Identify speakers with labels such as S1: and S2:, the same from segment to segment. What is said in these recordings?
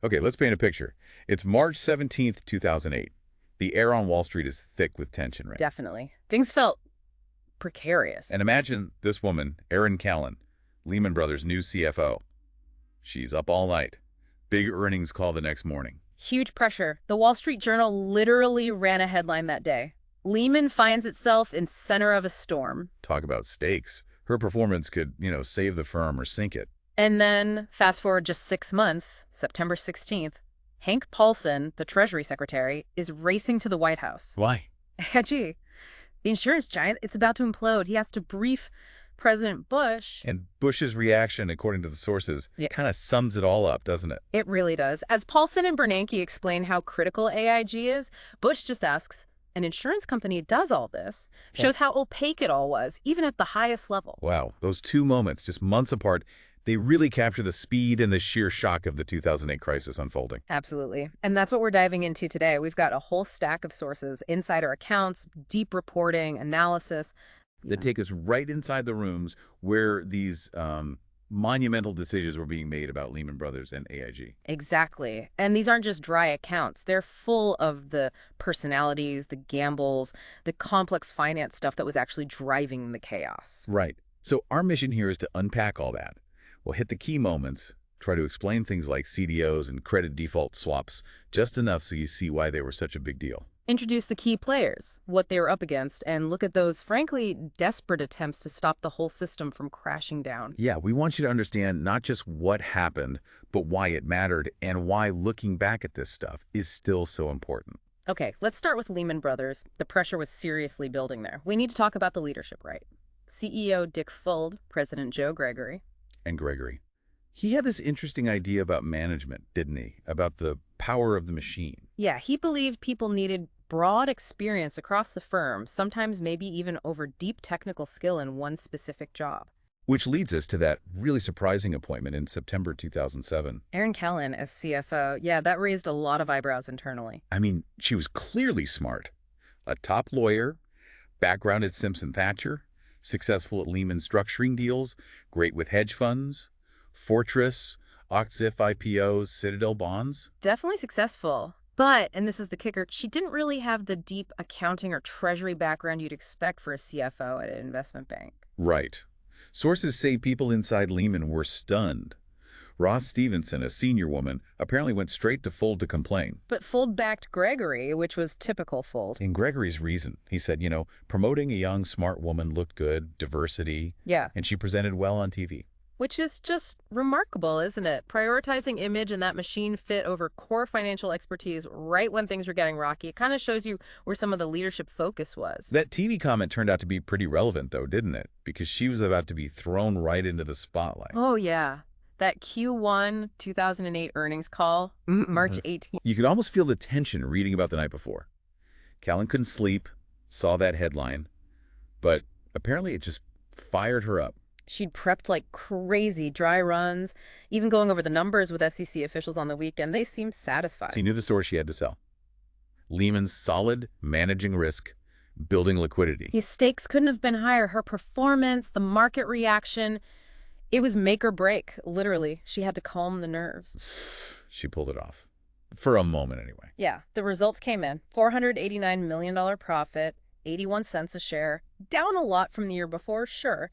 S1: Okay, let's paint a picture. It's March 17th, 2008. The air on Wall Street is thick with tension, right?
S2: Definitely. Things felt precarious.
S1: And imagine this woman, Erin Callan, Lehman Brothers' new CFO. She's up all night. Big earnings call the next morning.
S2: Huge pressure. The Wall Street Journal literally ran a headline that day. Lehman finds itself in center of a storm.
S1: Talk about stakes. Her performance could, save the firm or sink it.
S2: And then, fast forward just 6 months, September 16th, Hank Paulson, the Treasury Secretary, is racing to the White House.
S1: Why?
S2: Gee, the insurance giant, it's about to implode. He has to brief President Bush.
S1: And Bush's reaction, according to the sources, kind of sums it all up, doesn't it?
S2: It really does. As Paulson and Bernanke explain how critical AIG is, Bush just asks, an insurance company does all this, shows how opaque it all was, even at the highest level.
S1: Wow, those two moments, just months apart, they really capture the speed and the sheer shock of the 2008 crisis unfolding.
S2: Absolutely. And that's what we're diving into today. We've got a whole stack of sources, insider accounts, deep reporting, analysis.
S1: That take us right inside the rooms where these monumental decisions were being made about Lehman Brothers and AIG.
S2: Exactly. And these aren't just dry accounts. They're full of the personalities, the gambles, the complex finance stuff that was actually driving the chaos.
S1: Right. So our mission here is to unpack all that. We'll hit the key moments, try to explain things like CDOs and credit default swaps, just enough so you see why they were such a big deal.
S2: Introduce the key players, what they were up against, and look at those, frankly, desperate attempts to stop the whole system from crashing down.
S1: Yeah, we want you to understand not just what happened, but why it mattered and why looking back at this stuff is still so important.
S2: Okay, let's start with Lehman Brothers. The pressure was seriously building there. We need to talk about the leadership, right? CEO Dick Fuld, President Joe Gregory.
S1: And Gregory. He had this interesting idea about management, didn't he? About the power of the machine.
S2: Yeah, he believed people needed broad experience across the firm, sometimes maybe even over deep technical skill in one specific job.
S1: Which leads us to that really surprising appointment in September 2007.
S2: Erin Callan as CFO, yeah, that raised a lot of eyebrows internally.
S1: I mean, she was clearly smart. A top lawyer, background at Simpson Thacher, successful at Lehman structuring deals, great with hedge funds, Fortress, Oxif IPOs, Citadel bonds.
S2: Definitely successful. But, and this is the kicker, she didn't really have the deep accounting or treasury background you'd expect for a CFO at an investment bank.
S1: Right. Sources say people inside Lehman were stunned. Ross Stevenson, a senior woman, apparently went straight to Fuld to complain.
S2: But Fuld backed Gregory, which was typical Fuld.
S1: In Gregory's reason, he said, promoting a young, smart woman looked good, diversity.
S2: Yeah.
S1: And she presented well on TV.
S2: Which is just remarkable, isn't it? Prioritizing image and that machine fit over core financial expertise right when things were getting rocky. It kind of shows you where some of the leadership focus was.
S1: That TV comment turned out to be pretty relevant, though, didn't it? Because she was about to be thrown right into the spotlight.
S2: Oh, yeah. That Q1 2008 earnings call, March 18th.
S1: You could almost feel the tension reading about the night before. Callan couldn't sleep, saw that headline, but apparently it just fired her up.
S2: She'd prepped like crazy, dry runs, even going over the numbers with SEC officials on the weekend. They seemed satisfied.
S1: She knew the story she had to sell. Lehman's solid, managing risk, building liquidity.
S2: His stakes couldn't have been higher. Her performance, the market reaction, it was make or break, literally. She had to calm the nerves.
S1: She pulled it off. For a moment, anyway.
S2: Yeah, the results came in. $489 million profit, 81 cents a share. Down a lot from the year before, sure,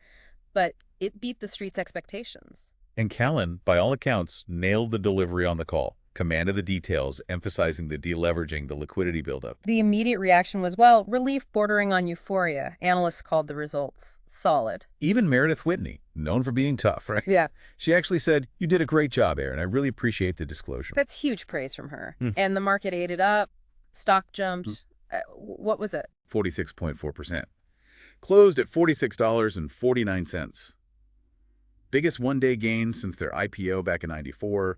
S2: but it beat the street's expectations.
S1: And Callan, by all accounts, nailed the delivery on the call, commanded the details, emphasizing the deleveraging, the liquidity buildup.
S2: The immediate reaction was, well, relief bordering on euphoria. Analysts called the results solid.
S1: Even Meredith Whitney, known for being tough, right?
S2: Yeah.
S1: She actually said, "You did a great job, Aaron. I really appreciate the disclosure."
S2: That's huge praise from her. And the market ate it up. Stock jumped. What was it?
S1: 46.4%. Closed at $46.49. Biggest one-day gain since their IPO back in '94.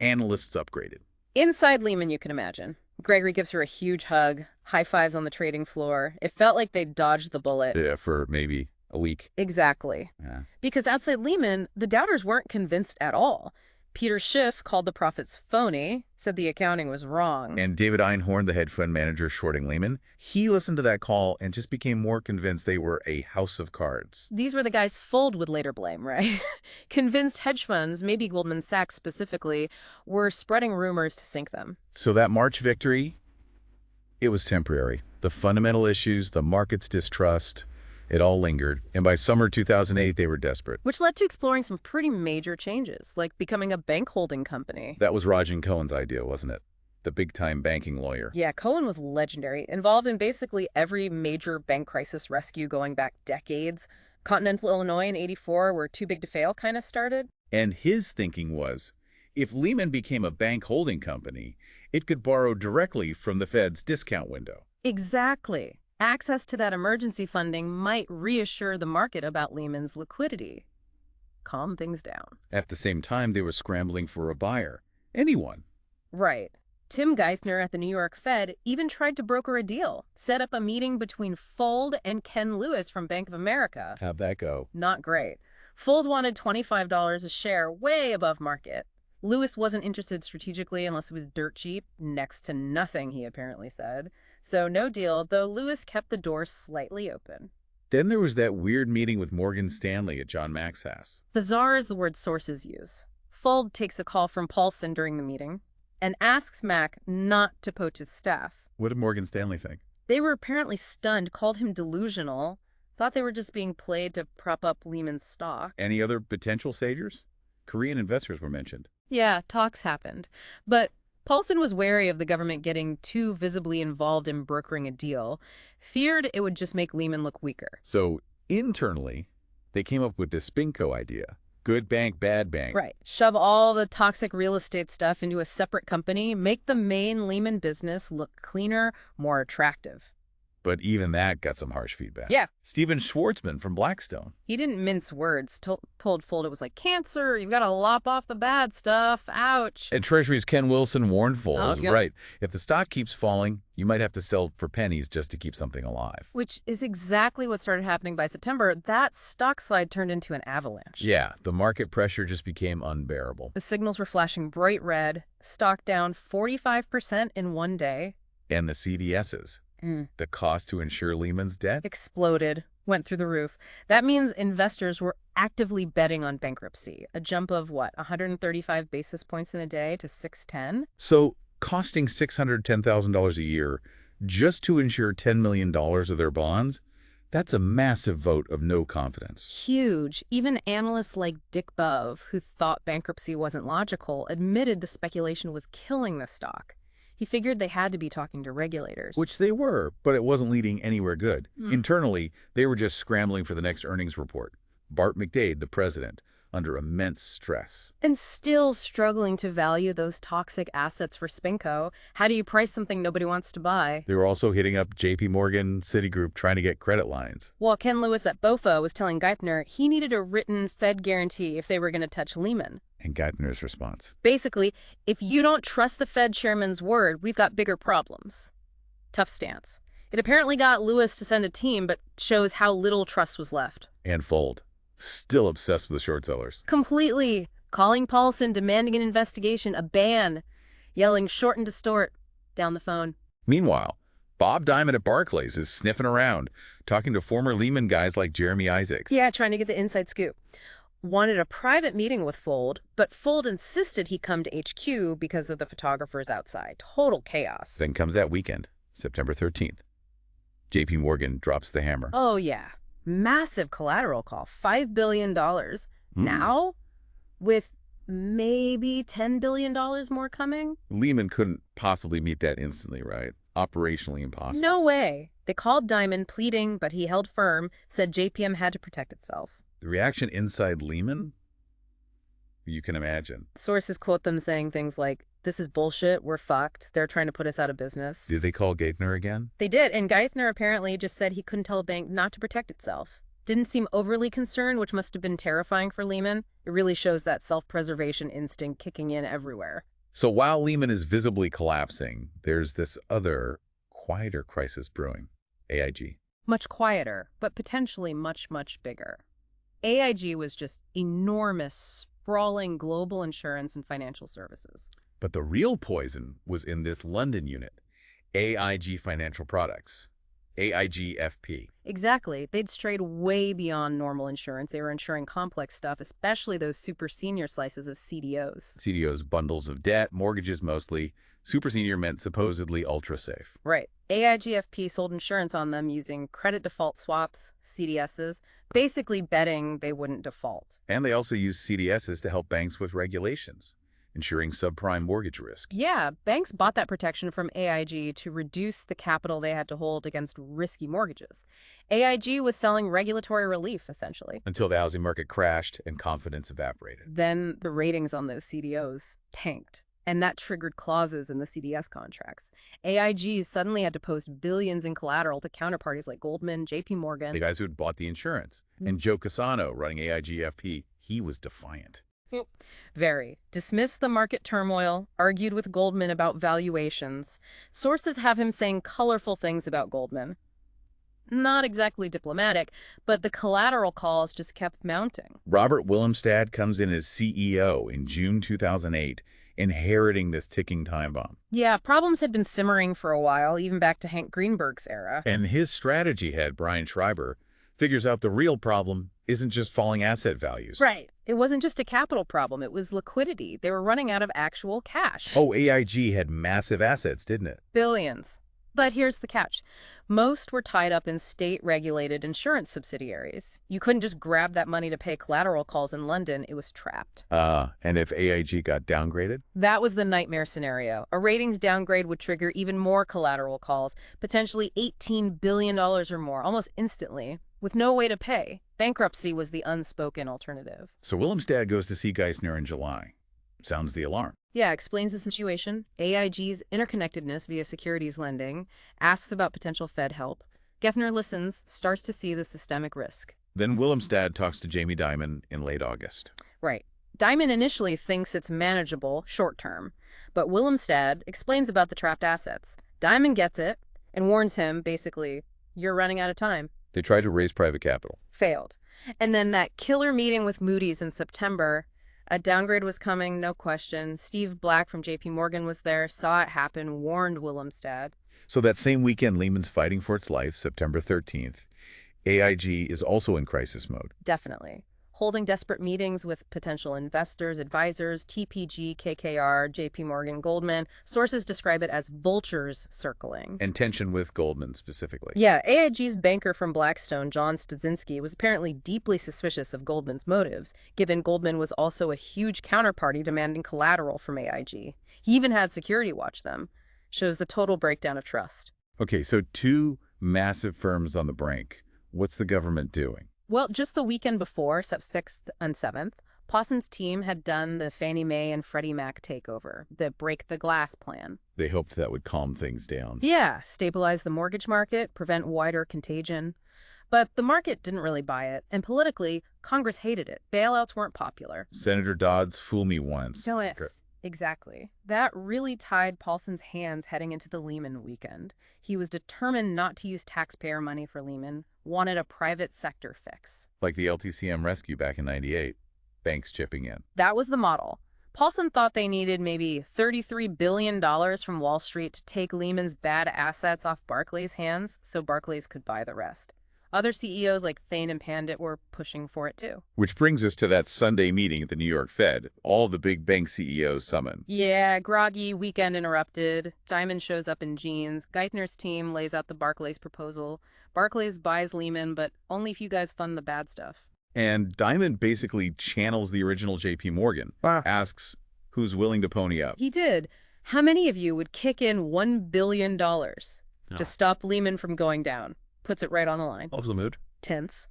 S1: Analysts upgraded.
S2: Inside Lehman, you can imagine. Gregory gives her a huge hug, high fives on the trading floor. It felt like they dodged the bullet.
S1: Yeah, for maybe a week.
S2: Exactly.
S1: Yeah.
S2: Because outside Lehman, the doubters weren't convinced at all. Peter Schiff called the profits phony, said the accounting was wrong.
S1: And David Einhorn, the hedge fund manager shorting Lehman, he listened to that call and just became more convinced they were a house of cards.
S2: These were the guys Fold would later blame, right? Convinced hedge funds, maybe Goldman Sachs specifically, were spreading rumors to sink them.
S1: So that March victory, it was temporary. The fundamental issues, the market's distrust, it all lingered. And by summer 2008, they were desperate.
S2: Which led to exploring some pretty major changes, like becoming a bank holding company.
S1: That was Rajan Cohen's idea, wasn't it? The big-time banking lawyer.
S2: Yeah, Cohen was legendary, involved in basically every major bank crisis rescue going back decades. Continental Illinois in '84, where Too Big to Fail kind of started.
S1: And his thinking was, if Lehman became a bank holding company, it could borrow directly from the Fed's discount window.
S2: Exactly. Access to that emergency funding might reassure the market about Lehman's liquidity. Calm things down.
S1: At the same time, they were scrambling for a buyer. Anyone.
S2: Right. Tim Geithner at the New York Fed even tried to broker a deal, set up a meeting between Fold and Ken Lewis from Bank of America.
S1: How'd that go?
S2: Not great. Fold wanted $25 a share, way above market. Lewis wasn't interested strategically unless it was dirt cheap, next to nothing, he apparently said. So no deal, though Lewis kept the door slightly open.
S1: Then there was that weird meeting with Morgan Stanley at John Mack's house.
S2: Bizarre is the word sources use. Fold takes a call from Paulson during the meeting and asks Mack not to poach his staff.
S1: What did Morgan Stanley think?
S2: They were apparently stunned, called him delusional, thought they were just being played to prop up Lehman's stock.
S1: Any other potential saviors? Korean investors were mentioned.
S2: Yeah, talks happened. But Paulson was wary of the government getting too visibly involved in brokering a deal, feared it would just make Lehman look weaker.
S1: So internally, they came up with this Spinco idea. Good bank, bad bank.
S2: Right. Shove all the toxic real estate stuff into a separate company, make the main Lehman business look cleaner, more attractive.
S1: But even that got some harsh feedback.
S2: Yeah.
S1: Steven Schwartzman from Blackstone.
S2: He didn't mince words, told Fold it was like cancer, you've got to lop off the bad stuff, ouch.
S1: And Treasury's Ken Wilson warned Fold,
S2: Oh, yeah.
S1: right, if the stock keeps falling, you might have to sell for pennies just to keep something alive.
S2: Which is exactly what started happening by September. That stock slide turned into an avalanche.
S1: Yeah, the market pressure just became unbearable.
S2: The signals were flashing bright red, stock down 45% in one day.
S1: And the CDSs, the cost to insure Lehman's debt?
S2: Exploded, went through the roof. That means investors were actively betting on bankruptcy, a jump of, 135 basis points in a day to 610?
S1: So costing $610,000 a year just to insure $10 million of their bonds? That's a massive vote of no confidence.
S2: Huge. Even analysts like Dick Bove, who thought bankruptcy wasn't logical, admitted the speculation was killing the stock. He figured they had to be talking to regulators.
S1: Which they were, but it wasn't leading anywhere good. Internally, they were just scrambling for the next earnings report. Bart McDade, the president, under immense stress.
S2: And still struggling to value those toxic assets for Spinco. How do you price something nobody wants to buy?
S1: They were also hitting up JP Morgan, Citigroup, trying to get credit lines.
S2: While Ken Lewis at BOFA was telling Geithner he needed a written Fed guarantee if they were going to touch Lehman.
S1: And Geithner's response.
S2: Basically, if you don't trust the Fed chairman's word, we've got bigger problems. Tough stance. It apparently got Lewis to send a team, but shows how little trust was left.
S1: And Fold. Still obsessed with the short sellers.
S2: Completely. Calling Paulson, demanding an investigation, a ban. Yelling short and distort down the phone.
S1: Meanwhile, Bob Diamond at Barclays is sniffing around, talking to former Lehman guys like Jeremy Isaacs.
S2: Yeah, trying to get the inside scoop. Wanted a private meeting with Fold, but Fold insisted he come to HQ because of the photographers outside. Total chaos.
S1: Then comes that weekend, September 13th. JP Morgan drops the hammer.
S2: Oh, yeah. Massive collateral call, $5 billion. Now, with maybe $10 billion more coming?
S1: Lehman couldn't possibly meet that instantly, right? Operationally impossible.
S2: No way. They called Diamond pleading, but he held firm, said JPM had to protect itself.
S1: The reaction inside Lehman? You can imagine.
S2: Sources quote them saying things like, "This is bullshit, we're fucked, they're trying to put us out of business."
S1: Did they call Geithner again?
S2: They did, and Geithner apparently just said he couldn't tell a bank not to protect itself. Didn't seem overly concerned, which must have been terrifying for Lehman. It really shows that self-preservation instinct kicking in everywhere.
S1: So while Lehman is visibly collapsing, there's this other, quieter crisis brewing. AIG.
S2: Much quieter, but potentially much, much bigger. AIG was just enormous, sprawling global insurance and financial services.
S1: But the real poison was in this London unit, AIG Financial Products, AIGFP.
S2: Exactly. They'd strayed way beyond normal insurance. They were insuring complex stuff, especially those super senior slices of CDOs.
S1: CDOs, bundles of debt, mortgages mostly. Super senior meant supposedly ultra-safe.
S2: Right. AIGFP sold insurance on them using credit default swaps, CDSs, basically betting they wouldn't default.
S1: And they also used CDSs to help banks with regulations, ensuring subprime mortgage risk.
S2: Yeah, banks bought that protection from AIG to reduce the capital they had to hold against risky mortgages. AIG was selling regulatory relief, essentially.
S1: Until the housing market crashed and confidence evaporated.
S2: Then the ratings on those CDOs tanked. And that triggered clauses in the CDS contracts. AIG suddenly had to post billions in collateral to counterparties like Goldman, JP Morgan.
S1: The guys who had bought the insurance. And Joe Cassano, running AIGFP, he was defiant.
S2: Very. Dismissed the market turmoil, argued with Goldman about valuations. Sources have him saying colorful things about Goldman. Not exactly diplomatic, but the collateral calls just kept mounting.
S1: Robert Willemstad comes in as CEO in June 2008, inheriting this ticking time bomb.
S2: Yeah, problems had been simmering for a while, even back to Hank Greenberg's era.
S1: And his strategy head, Brian Schreiber, figures out the real problem isn't just falling asset values.
S2: Right. It wasn't just a capital problem, it was liquidity. They were running out of actual cash.
S1: Oh, AIG had massive assets, didn't it?
S2: Billions. But here's the catch. Most were tied up in state-regulated insurance subsidiaries. You couldn't just grab that money to pay collateral calls in London. It was trapped.
S1: And if AIG got downgraded?
S2: That was the nightmare scenario. A ratings downgrade would trigger even more collateral calls, potentially $18 billion or more, almost instantly, with no way to pay. Bankruptcy was the unspoken alternative.
S1: So Willemstad goes to see Geithner in July. Sounds the alarm.
S2: Yeah, explains the situation, AIG's interconnectedness via securities lending, asks about potential Fed help. Geithner listens, starts to see the systemic risk.
S1: Then Willemstad talks to Jamie Dimon in late August.
S2: Right. Dimon initially thinks it's manageable, short-term, but Willemstad explains about the trapped assets. Dimon gets it and warns him, basically, you're running out of time.
S1: They tried to raise private capital.
S2: Failed. And then that killer meeting with Moody's in September. A downgrade was coming, no question. Steve Black from JP Morgan was there, saw it happen, warned Willemstad.
S1: So that same weekend, Lehman's fighting for its life, September 13th. AIG is also in crisis mode.
S2: Definitely. Holding desperate meetings with potential investors, advisors, TPG, KKR, JP Morgan, Goldman. Sources describe it as vultures circling.
S1: And tension with Goldman specifically.
S2: Yeah, AIG's banker from Blackstone, John Studzinski, was apparently deeply suspicious of Goldman's motives, given Goldman was also a huge counterparty demanding collateral from AIG. He even had security watch them. Shows the total breakdown of trust.
S1: Okay, so two massive firms on the brink. What's the government doing?
S2: Well, just the weekend before, 6th and 7th, Paulson's team had done the Fannie Mae and Freddie Mac takeover, the break the glass plan.
S1: They hoped that would calm things down.
S2: Yeah, stabilize the mortgage market, prevent wider contagion. But the market didn't really buy it, and politically, Congress hated it. Bailouts weren't popular.
S1: Senator Dodd's fool me once.
S2: Yes, exactly. That really tied Paulson's hands heading into the Lehman weekend. He was determined not to use taxpayer money for Lehman, wanted a private sector fix.
S1: Like the LTCM rescue back in '98. Banks chipping in.
S2: That was the model. Paulson thought they needed maybe $33 billion from Wall Street to take Lehman's bad assets off Barclays' hands so Barclays could buy the rest. Other CEOs like Thain and Pandit were pushing for it too.
S1: Which brings us to that Sunday meeting at the New York Fed. All the big bank CEOs summoned.
S2: Yeah, groggy, weekend interrupted. Dimon shows up in jeans. Geithner's team lays out the Barclays proposal. Barclays buys Lehman, but only if you guys fund the bad stuff.
S1: And Dimon basically channels the original JP Morgan. Asks who's willing to pony up.
S2: He did. How many of you would kick in $1 billion to stop Lehman from going down? Puts it right on the line.
S3: Off the mood.
S2: Tense.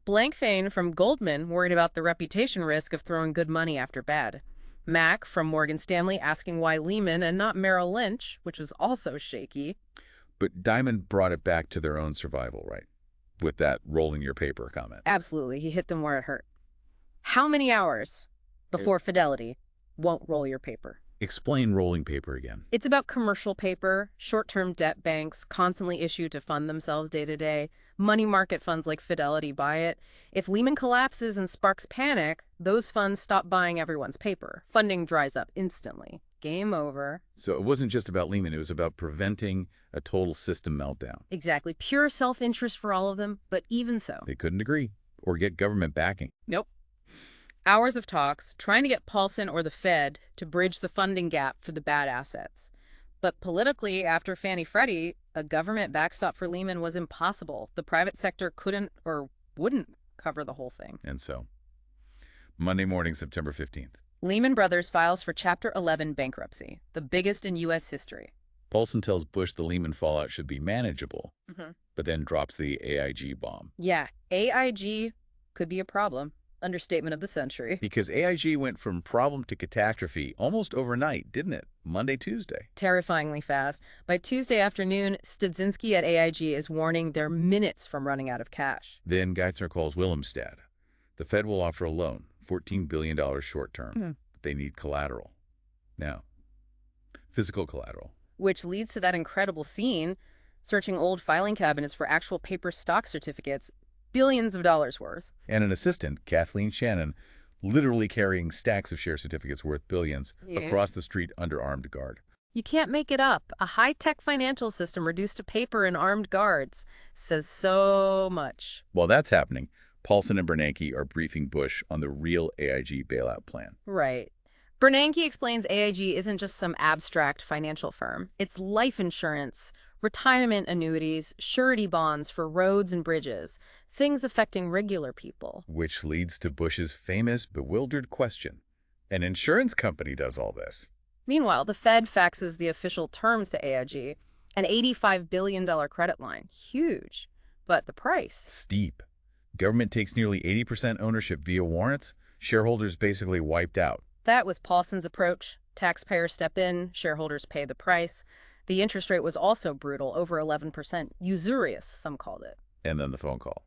S2: Blankfein from Goldman worried about the reputation risk of throwing good money after bad. Mac from Morgan Stanley asking why Lehman and not Merrill Lynch, which was also shaky.
S1: But Dimon brought it back to their own survival, right? With that rolling your paper comment.
S2: Absolutely. He hit them where it hurt. How many hours before Fidelity won't roll your paper?
S1: Explain rolling paper again.
S2: It's about commercial paper, short-term debt banks constantly issue to fund themselves day to day. Money market funds like Fidelity buy it. If Lehman collapses and sparks panic, those funds stop buying everyone's paper. Funding dries up instantly. Game over.
S1: So it wasn't just about Lehman, it was about preventing a total system meltdown.
S2: Exactly. Pure self-interest for all of them, but even so.
S1: They couldn't agree or get government backing.
S2: Nope. Hours of talks, trying to get Paulson or the Fed to bridge the funding gap for the bad assets. But politically, after Fannie Freddie, a government backstop for Lehman was impossible. The private sector couldn't or wouldn't cover the whole thing.
S1: And so, Monday morning, September 15th.
S2: Lehman Brothers files for Chapter 11 bankruptcy, the biggest in U.S. history.
S1: Paulson tells Bush the Lehman fallout should be manageable,
S2: Mm-hmm.
S1: but then drops the AIG bomb.
S2: Yeah, AIG could be a problem. Understatement of the century.
S1: Because AIG went from problem to catastrophe almost overnight, didn't it? Monday, Tuesday.
S2: Terrifyingly fast. By Tuesday afternoon, Studzinski at AIG is warning they're minutes from running out of cash.
S1: Then Geithner calls Willemstad. The Fed will offer a loan, $14 billion short term. They need collateral. Now, physical collateral.
S2: Which leads to that incredible scene, searching old filing cabinets for actual paper stock certificates, billions of dollars worth.
S1: And an assistant, Kathleen Shannon, literally carrying stacks of share certificates worth billions across the street under armed guard.
S2: You can't make it up. A high-tech financial system reduced to paper and armed guards says so much.
S1: While that's happening, Paulson and Bernanke are briefing Bush on the real AIG bailout plan.
S2: Right. Bernanke explains AIG isn't just some abstract financial firm. It's life insurance, retirement annuities, surety bonds for roads and bridges, things affecting regular people.
S1: Which leads to Bush's famous, bewildered question. An insurance company does all this.
S2: Meanwhile, the Fed faxes the official terms to AIG, an $85 billion credit line. Huge. But the price?
S1: Steep. Government takes nearly 80% ownership via warrants. Shareholders basically wiped out.
S2: That was Paulson's approach. Taxpayers step in, shareholders pay the price. The interest rate was also brutal, over 11%. Usurious, some called it.
S1: And then the phone call.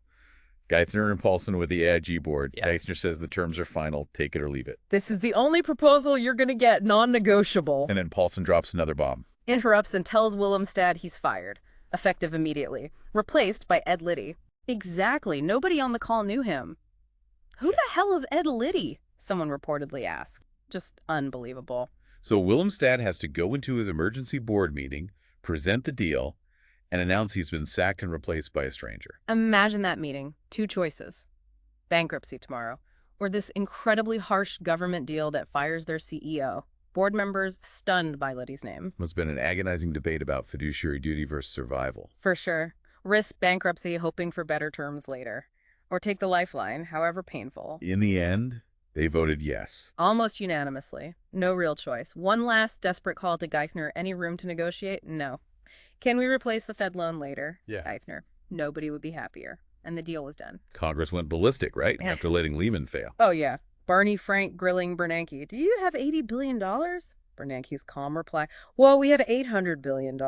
S1: Geithner and Paulson with the AIG board.
S2: Yeah.
S1: Geithner says the terms are final, take it or leave it.
S2: This is the only proposal you're going to get, non-negotiable.
S1: And then Paulson drops another bomb.
S2: Interrupts and tells Willemstad he's fired, effective immediately, replaced by Ed Liddy. Exactly. Nobody on the call knew him. Who the hell is Ed Liddy? Someone reportedly asked. Just unbelievable.
S1: So Willemstad has to go into his emergency board meeting, present the deal, and announce he's been sacked and replaced by a stranger.
S2: Imagine that meeting. Two choices. Bankruptcy tomorrow, or this incredibly harsh government deal that fires their CEO. Board members stunned by Liddy's name.
S1: Must have been an agonizing debate about fiduciary duty versus survival.
S2: For sure. Risk bankruptcy, hoping for better terms later. Or take the lifeline, however painful.
S1: In the end, they voted yes.
S2: Almost unanimously. No real choice. One last desperate call to Geithner. Any room to negotiate? No. Can we replace the Fed loan later?
S1: Yeah.
S2: Geithner. Nobody would be happier. And the deal was done.
S1: Congress went ballistic, right? After letting Lehman fail.
S2: Oh, yeah. Barney Frank grilling Bernanke. Do you have $80 billion? Bernanke's calm reply, well, we have $800 billion.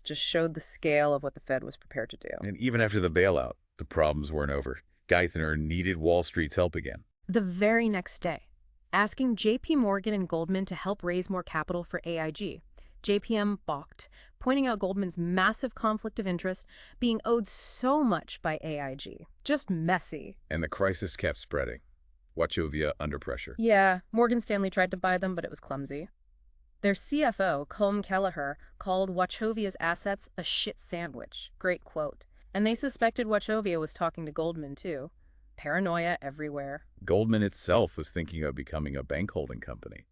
S2: Just showed the scale of what the Fed was prepared to do.
S1: And even after the bailout, the problems weren't over. Geithner needed Wall Street's help again.
S2: The very next day, asking J.P. Morgan and Goldman to help raise more capital for AIG. JPM balked, pointing out Goldman's massive conflict of interest, being owed so much by AIG. Just messy.
S1: And the crisis kept spreading. Wachovia under pressure.
S2: Yeah, Morgan Stanley tried to buy them, but it was clumsy. Their CFO, Colm Kelleher, called Wachovia's assets a shit sandwich. Great quote. And they suspected Wachovia was talking to Goldman, too. Paranoia everywhere.
S1: Goldman itself was thinking of becoming a bank holding company.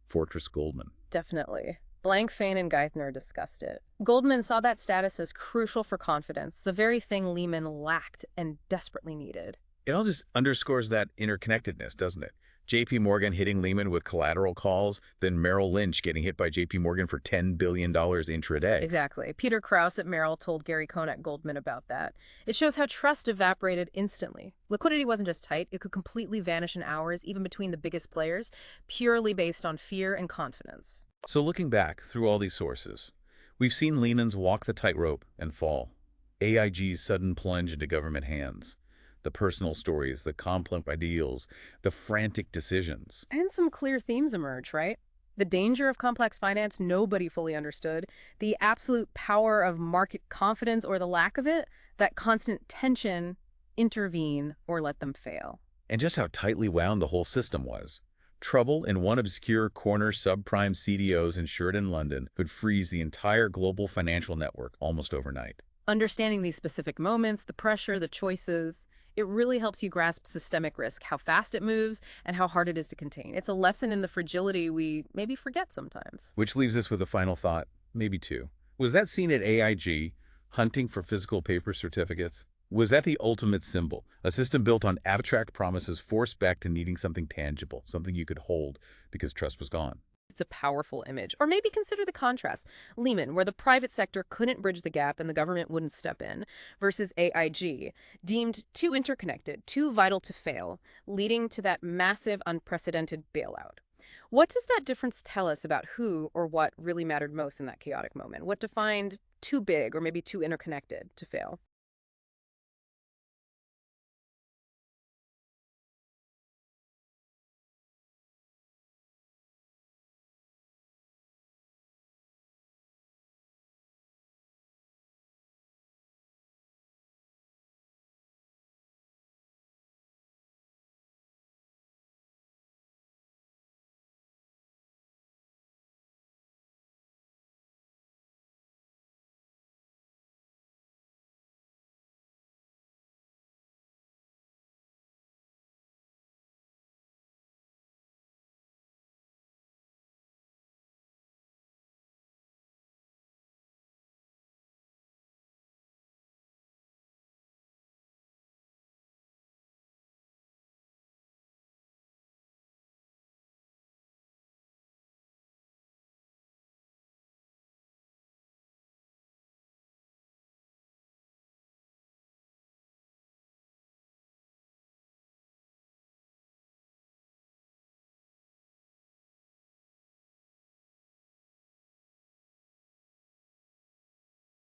S1: Fortress Goldman.
S2: Definitely. Blankfein and Geithner discussed it. Goldman saw that status as crucial for confidence, the very thing Lehman lacked and desperately needed.
S1: It all just underscores that interconnectedness, doesn't it? J.P. Morgan hitting Lehman with collateral calls, then Merrill Lynch getting hit by J.P. Morgan for $10 billion intraday.
S2: Exactly. Peter Krause at Merrill told Gary Cohn at Goldman about that. It shows how trust evaporated instantly. Liquidity wasn't just tight, it could completely vanish in hours, even between the biggest players, purely based on fear and confidence.
S1: So looking back through all these sources, we've seen Lehman's walk the tightrope and fall, AIG's sudden plunge into government hands, the personal stories, the complex ideals, the frantic decisions.
S2: And some clear themes emerge, right? The danger of complex finance, nobody fully understood. The absolute power of market confidence or the lack of it, that constant tension, intervene or let them fail.
S1: And just how tightly wound the whole system was. Trouble in one obscure corner subprime CDOs insured in London could freeze the entire global financial network almost overnight.
S2: Understanding these specific moments, the pressure, the choices, it really helps you grasp systemic risk, how fast it moves, and how hard it is to contain. It's a lesson in the fragility we maybe forget sometimes.
S1: Which leaves us with a final thought, maybe two. Was that scene at AIG, hunting for physical paper certificates? Was that the ultimate symbol? A system built on abstract promises forced back to needing something tangible, something you could hold because trust was gone.
S2: It's a powerful image. Or maybe consider the contrast. Lehman, where the private sector couldn't bridge the gap and the government wouldn't step in, versus AIG, deemed too interconnected, too vital to fail, leading to that massive, unprecedented bailout. What does that difference tell us about who or what really mattered most in that chaotic moment? What defined too big or maybe too interconnected to fail?